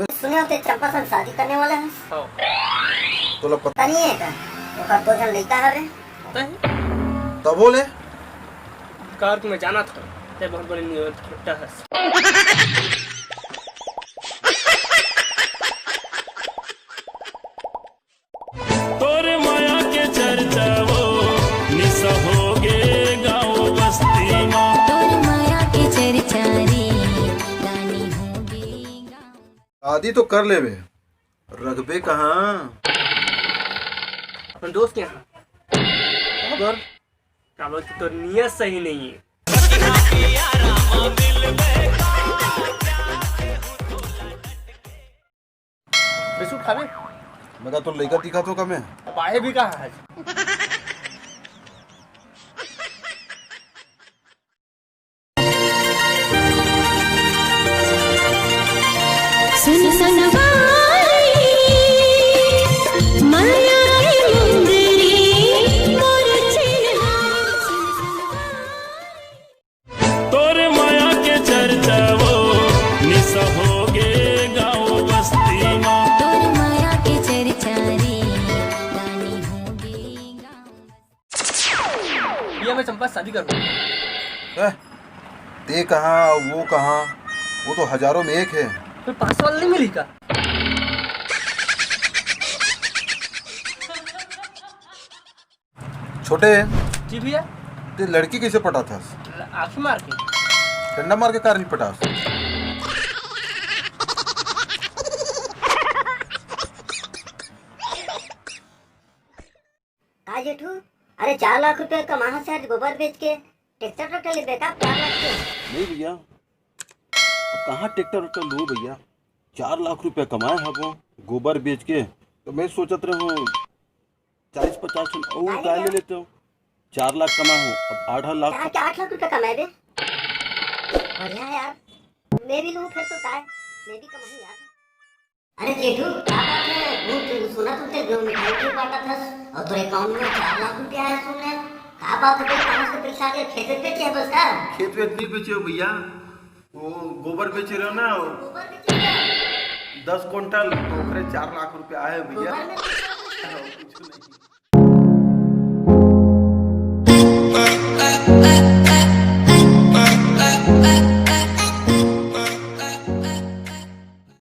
सुने होते चंपा सन शादी करने वाला है। तो ला पता नहीं है का ओकर तो जन लइका हरे पता है तब बोले कार में जाना था ते बहुत बड़ी छोटा है। तोरे माया के चर्चा वो निशा होगे गाँव बस्ती में। तोरे माया के चर्चा रे गानी होगी गाँव। शादी तो कर लेबे रखबे कहाँ अपन दोस्त के यहाँ अगर का बोल तो नियत सही नहीं है। बिस्कुट खावे मैं तो लड़का दिखा तो कम है। पाए भी कहाँ है। सुन सनवाई माया रे मुंदरी मोर चिन्हाई। सुन सनवाई तोरे माया के चर्चा वो निशा होगे गाँव बस्ती में। तोरे माया के चर्चा रे गानी होगी गाँव। ये मैं चंपा शादी करूँगा। ते कहाँ वो कहाँ, वो तो हजारों में एक है। फिर 500 वाला नहीं मिली का। छोटे जी भैया ते लड़की कैसे पटा था? आँखें मार के डंडा मार के कार नहीं पटा। का जेठू अरे 4 लाख रुपए कमा से आज गोबर बेच के ट्रैक्टर ले बेटा 4 लाख के। नहीं भैया, अब कहाँ ट्रैक्टर लो भैया, 4 लाख रुपया कमाए हैं वो गोबर बेच के। तो मैं सोचत रहा हूँ 40-50 और गाय ले लेते हो। 4 लाख कमाए हो, अब 8 लाख। 8 लाख रुपए कमाए बे। बढ़िया है यार, मैं भी लूँ फिर तो काय मैं भी कमाऊँ यार। अरे जेठू क्या बात है, वो सुना तुमसे जो मिठाई की बांटा था और तेरे अकाउंट में 4 लाख रुपया है सुन। क्या बात है, कहाँ से पैसा आ गया? खेत बेचे है बस का? खेत वेत नहीं बेचे हो भैया, वो गोबर बेचे रहे हो ना, गोबर बेचे है 10 क्विंटल, तो 4 लाख रुपया आए भैया। गोबर में कुछ नहीं।